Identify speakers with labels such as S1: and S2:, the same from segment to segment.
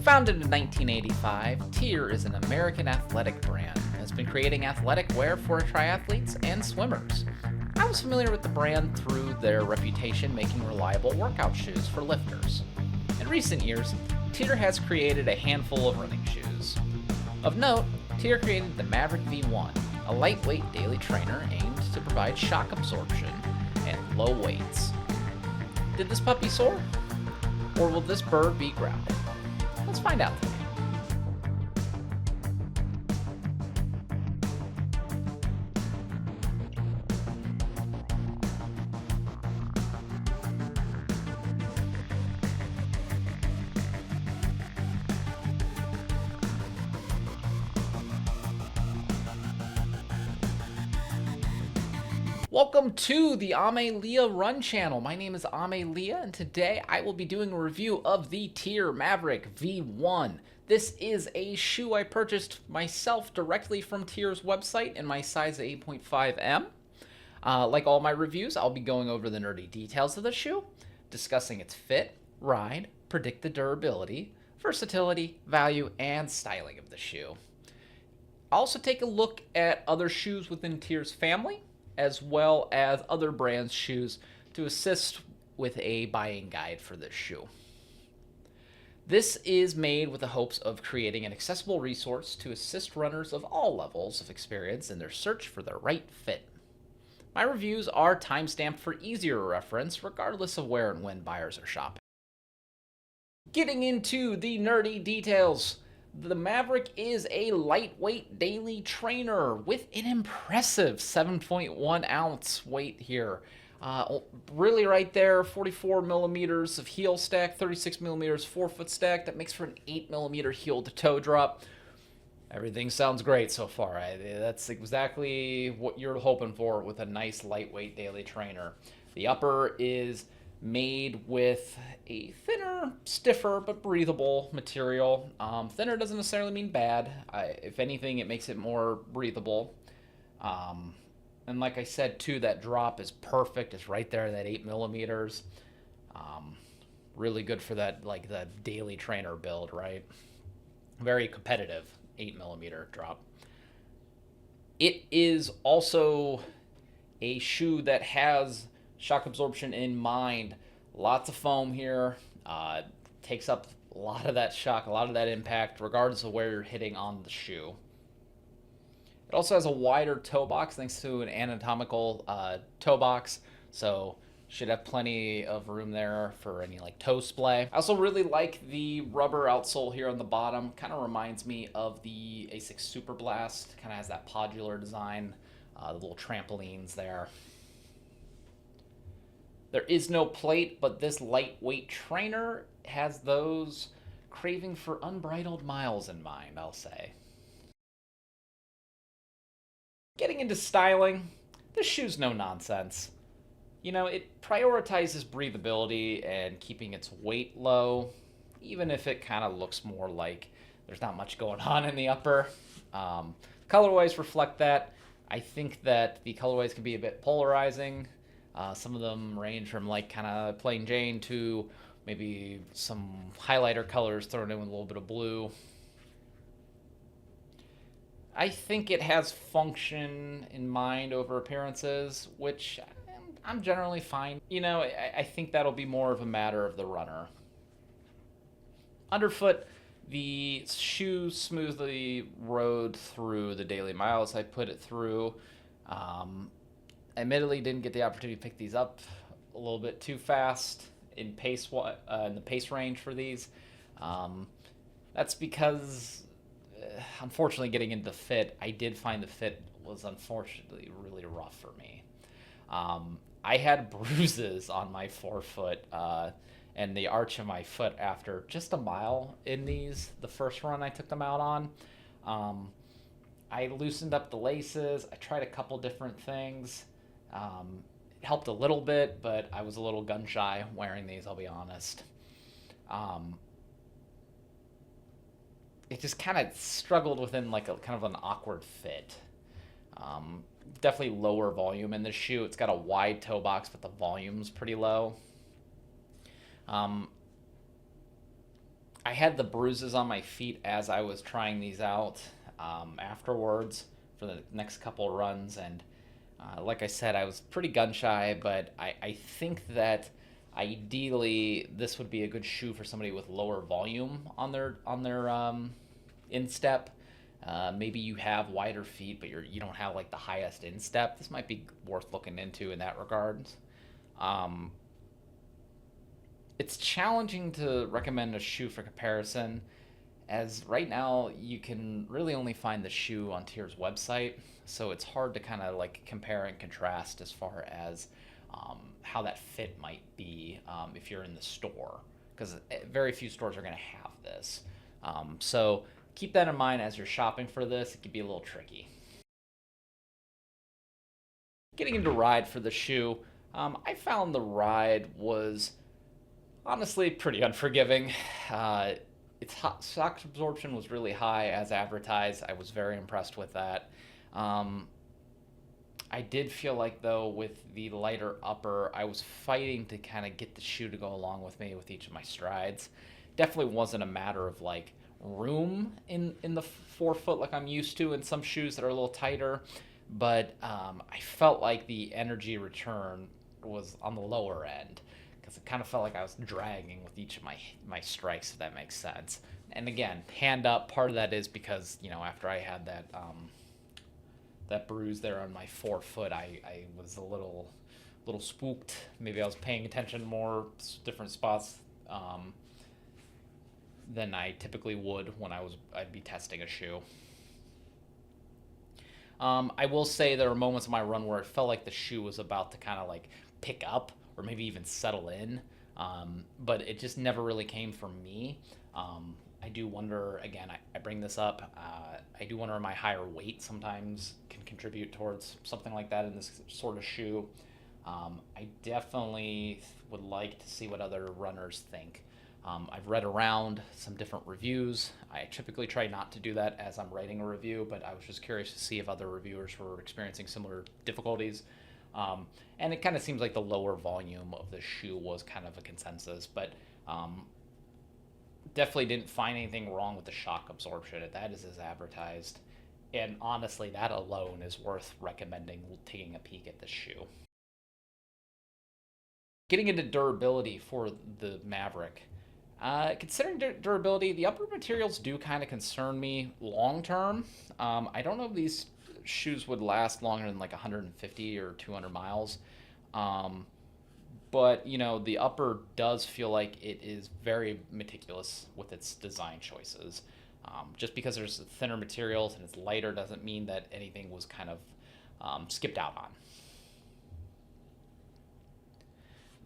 S1: Founded in 1985, TYR is an American athletic brand and has been creating athletic wear for triathletes and swimmers. I was familiar with the brand through their reputation making reliable workout shoes for lifters. In recent years, TYR has created a handful of running shoes. Of note, TYR created the Maverick V1, a lightweight daily trainer aimed to provide shock absorption and low weights. Did this puppy soar? Or will this bird be grounded? Let's find out today. Welcome to the AmeLiaRun channel. My name is AmeLia, and today I will be doing a review of the TYR Maverick V1. This is a shoe I purchased myself directly from TYR's website in my size 8.5M. Like all my reviews, I'll be going over the nerdy details of the shoe, discussing its fit, ride, predicted durability, versatility, value, and styling of the shoe. I'll also take a look at other shoes within TYR's family, as well as other brands' shoes to assist with a buying guide for this shoe. This is made with the hopes of creating an accessible resource to assist runners of all levels of experience in their search for the right fit. My reviews are timestamped for easier reference regardless of where and when buyers are shopping. Getting into the nerdy details. The Maverick is a lightweight daily trainer with an impressive 7.1 ounce weight here. Really right there, 44 millimeters of heel stack, 36 millimeters forefoot stack. That makes for an 8 millimeter heel to toe drop. Everything sounds great so far. That's exactly what you're hoping for with a nice lightweight daily trainer. The upper is made with a thinner, stiffer, but breathable material. Thinner doesn't necessarily mean bad. If anything, it makes it more breathable. And like I said, too, that drop is perfect. It's right there, that 8 millimeters. Really good for that, like the daily trainer build, right? Very competitive 8 millimeter drop. It is also a shoe that has shock absorption in mind. Lots of foam here. Takes up a lot of that shock, a lot of that impact, regardless of where you're hitting on the shoe. It also has a wider toe box thanks to an anatomical toe box, so should have plenty of room there for any like toe splay. I also really like the rubber outsole here on the bottom. Kind of reminds me of the Asics Super Blast. Kind of has that podular design, the little trampolines there. There is no plate, but this lightweight trainer has those craving for unbridled miles in mind, I'll say. Getting into styling, this shoe's no nonsense. You know, it prioritizes breathability and keeping its weight low, even if it kind of looks more like there's not much going on in the upper. Colorways reflect that. I think that the colorways can be a bit polarizing. Some of them range from like kind of plain Jane to maybe some highlighter colors thrown in with a little bit of blue. I think it has function in mind over appearances, which I'm generally fine. You know, I think that'll be more of a matter of the runner. Underfoot, the shoe smoothly rode through the daily miles I put it through. Admittedly, didn't get the opportunity to pick these up a little bit too fast in the pace range for these. That's because, unfortunately, getting into the fit, I did find the fit was unfortunately really rough for me. I had bruises on my forefoot and the arch of my foot after just a mile in these, the first run I took them out on. I loosened up the laces. I tried a couple different things. It helped a little bit, but I was a little gun shy wearing these, I'll be honest. It just kind of struggled within like a kind of an awkward fit. Definitely lower volume in this shoe. It's got a wide toe box, but the volume's pretty low. I I had the bruises on my feet as I was trying these out afterwards for the next couple runs, and like I said, I was pretty gun shy, but I think that ideally this would be a good shoe for somebody with lower volume on their instep. Maybe you have wider feet, but you don't have like the highest instep. This might be worth looking into in that regard. Um, it's challenging to recommend a shoe for comparison, as right now you can really only find the shoe on TYR's website, so it's hard to kind of like compare and contrast as far as how that fit might be if you're in the store, because very few stores are going to have this. So keep that in mind as you're shopping for this. It could be a little tricky. Getting into ride for the shoe, I found the ride was honestly pretty unforgiving. Uh, its shock absorption was really high as advertised. I was very impressed with that. Um, I did feel like though with the lighter upper, I was fighting to kind of get the shoe to go along with me with each of my strides. Definitely wasn't a matter of like room in the forefoot like I'm used to in some shoes that are a little tighter, but I felt like the energy return was on the lower end because it kind of felt like I was dragging with each of my strikes, if that makes sense. And again, hand up, part of that is because after I had that bruise there on my forefoot, I was a little spooked. Maybe I was paying attention more different spots than I typically would when I'd be testing a shoe. I will say there were moments in my run where it felt like the shoe was about to kind of like pick up or maybe even settle in, but it just never really came for me. I do wonder, again, I bring this up, I do wonder if my higher weight sometimes can contribute towards something like that in this sort of shoe. I definitely would like to see what other runners think. I've read around some different reviews. I typically try not to do that as I'm writing a review, but I was just curious to see if other reviewers were experiencing similar difficulties. And it kind of seems like the lower volume of the shoe was kind of a consensus, but definitely didn't find anything wrong with the shock absorption. That is as advertised. And honestly, that alone is worth recommending taking a peek at this shoe. Getting into durability for the Maverick. Considering durability, the upper materials do kind of concern me long term. I don't know if these shoes would last longer than like 150 or 200 miles. Um, but the upper does feel like it is very meticulous with its design choices. Just because there's thinner materials and it's lighter doesn't mean that anything was kind of skipped out on.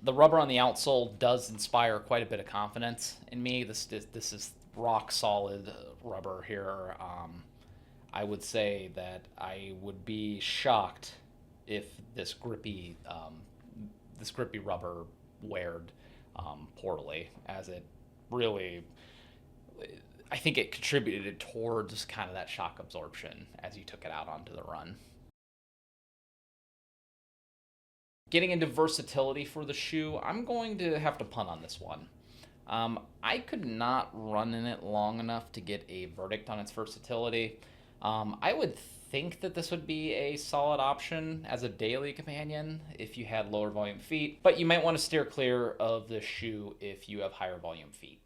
S1: The rubber on the outsole does inspire quite a bit of confidence in me. This is rock solid rubber here. I would say that I would be shocked if this grippy rubber weared poorly, as it really, I think it contributed towards kind of that shock absorption as you took it out onto the run. Getting into versatility for the shoe, I'm going to have to punt on this one. I could not run in it long enough to get a verdict on its versatility. I would think that this would be a solid option as a daily companion if you had lower volume feet, but you might want to steer clear of this shoe if you have higher volume feet.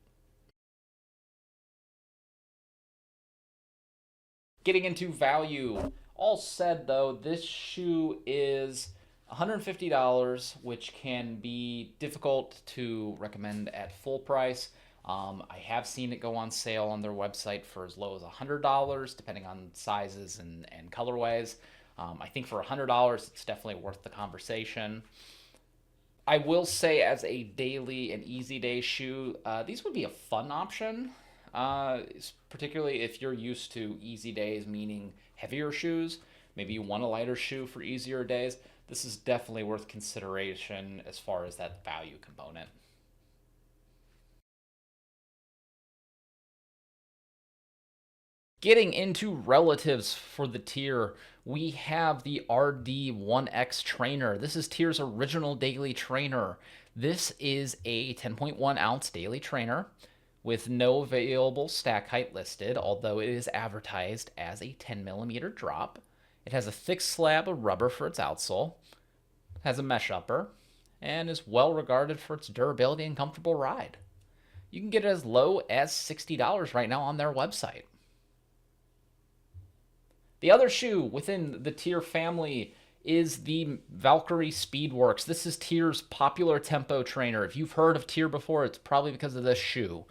S1: Getting into value. All said though, this shoe is $150, which can be difficult to recommend at full price. I have seen it go on sale on their website for as low as $100, depending on sizes and colorways. I think for $100, it's definitely worth the conversation. I will say, as a daily and easy day shoe, these would be a fun option, particularly if you're used to easy days, meaning heavier shoes. Maybe you want a lighter shoe for easier days. This is definitely worth consideration as far as that value component. Getting into relatives for the TYR, we have the RD1X trainer. This is TYR's original daily trainer. This is a 10.1 ounce daily trainer with no available stack height listed, although it is advertised as a 10mm drop. It has a thick slab of rubber for its outsole, has a mesh upper, and is well regarded for its durability and comfortable ride. You can get it as low as $60 right now on their website. The other shoe within the TYR family is the Valkyrie Speedworks. This is TYR's popular tempo trainer. If you've heard of TYR before, it's probably because of this shoe.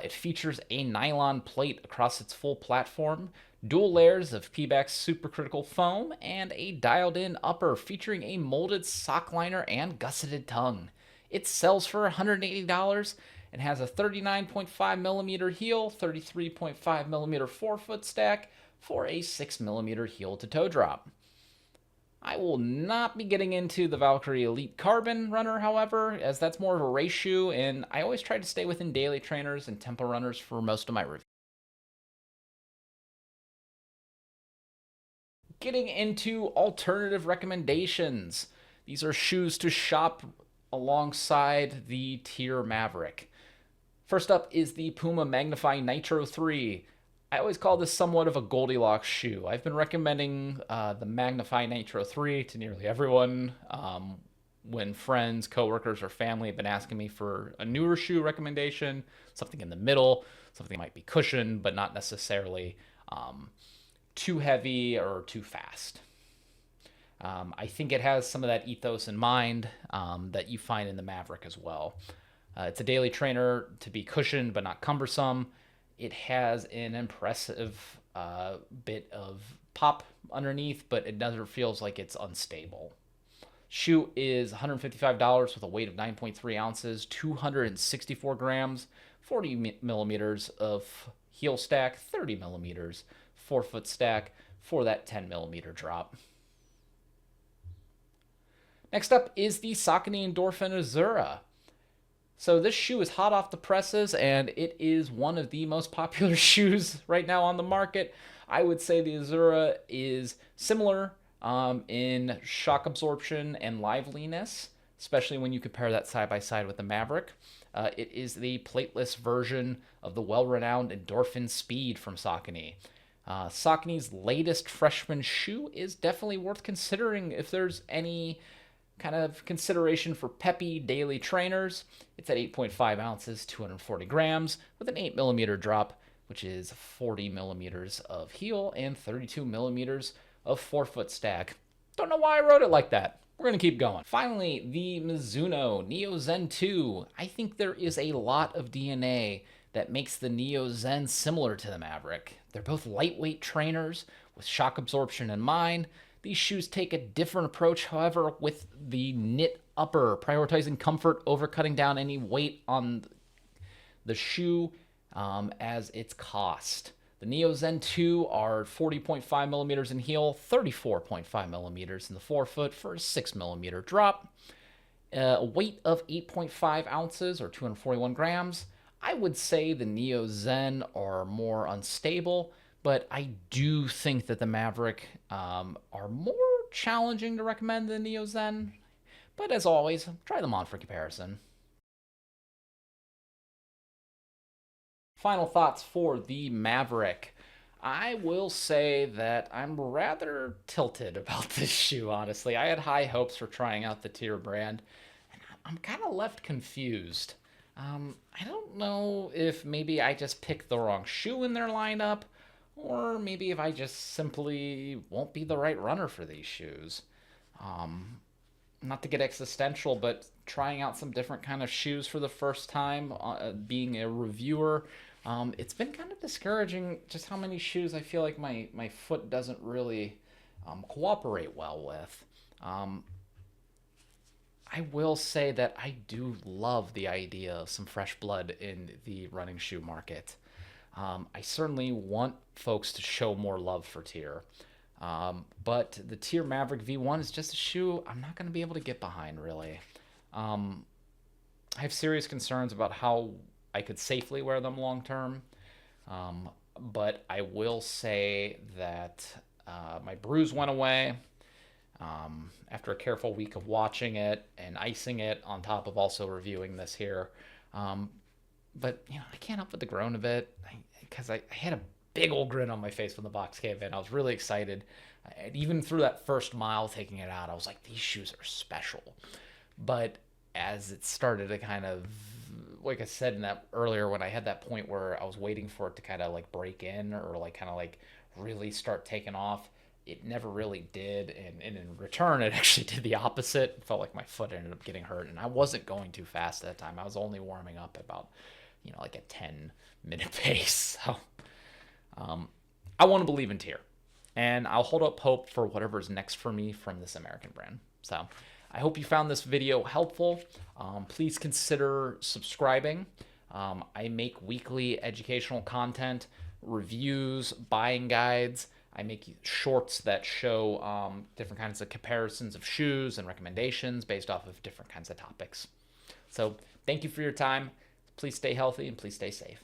S1: It features a nylon plate across its full platform, dual layers of Pebax supercritical foam, and a dialed-in upper featuring a molded sock liner and gusseted tongue. It sells for $180 and has a 39.5mm heel, 33.5mm forefoot stack for a 6mm heel to toe drop. I will not be getting into the Valkyrie Elite Carbon Runner, however, as that's more of a race shoe, and I always try to stay within daily trainers and tempo runners for most of my reviews. Getting into alternative recommendations. These are shoes to shop alongside the TYR Maverick. First up is the Puma Magnify Nitro 3. I always call this somewhat of a Goldilocks shoe. I've been recommending the Magnify Nitro 3 to nearly everyone. When friends, coworkers, or family have been asking me for a newer shoe recommendation, something in the middle, something that might be cushioned, but not necessarily too heavy or too fast. I think it has some of that ethos in mind that you find in the Maverick as well. It's a daily trainer to be cushioned but not cumbersome. It has an impressive bit of pop underneath, but it never feels like it's unstable. Shoe is $155 with a weight of 9.3 ounces, 264 grams, 40 millimeters of heel stack, 30 millimeters forefoot stack for that 10mm drop. Next up is the Saucony Endorphin Azura. So this shoe is hot off the presses, and it is one of the most popular shoes right now on the market. I would say the Azura is similar in shock absorption and liveliness, especially when you compare that side by side with the Maverick. It is the plateless version of the well-renowned Endorphin Speed from Saucony. Saucony's latest freshman shoe is definitely worth considering if there's any kind of consideration for peppy daily trainers. It's at 8.5 ounces, 240 grams, with an 8mm drop, which is 40 millimeters of heel and 32 millimeters of forefoot stack. Don't know why I wrote it like that. We're going to keep going. Finally, the Mizuno Neo Zen 2. I think there is a lot of DNA that makes the Neo Zen similar to the Maverick. They're both lightweight trainers with shock absorption in mind. These shoes take a different approach, however, with the knit upper, prioritizing comfort over cutting down any weight on the shoe as its cost. The Neo Zen 2 are 40.5 millimeters in heel, 34.5 millimeters in the forefoot for a 6mm drop. A weight of 8.5 ounces or 241 grams. I would say the Neo Zen are more unstable, but I do think that the Maverick are more challenging to recommend than the Neo Zen. But as always, try them on for comparison. Final thoughts for the Maverick. I will say that I'm rather tilted about this shoe, honestly. I had high hopes for trying out the TYR brand, and I'm kind of left confused. I don't know if maybe I just picked the wrong shoe in their lineup, or maybe if I just simply won't be the right runner for these shoes. Not to get existential, but trying out some different kind of shoes for the first time, being a reviewer, it's been kind of discouraging just how many shoes I feel like my foot doesn't really cooperate well with. I will say that I do love the idea of some fresh blood in the running shoe market. I certainly want folks to show more love for TYR. But the TYR Maverick V1 is just a shoe I'm not going to be able to get behind, really. I have serious concerns about how I could safely wear them long term. But I will say that my bruise went away after a careful week of watching it and icing it on top of also reviewing this here. but I can't help but to groan a bit because I had a big old grin on my face when the box came in. I was really excited. Even through that first mile taking it out, I was like, these shoes are special. But as it started to kind of, like I said in that earlier, when I had that point where I was waiting for it to kind of like break in or like kind of like really start taking off, it never really did. And in return, it actually did the opposite. It felt like my foot ended up getting hurt, and I wasn't going too fast at that time. I was only warming up about, like a 10-minute pace. So I want to believe in TYR, and I'll hold up hope for whatever's next for me from this American brand. So I hope you found this video helpful. Please consider subscribing. I make weekly educational content, reviews, buying guides. I make shorts that show different kinds of comparisons of shoes and recommendations based off of different kinds of topics. So thank you for your time. Please stay healthy and please stay safe.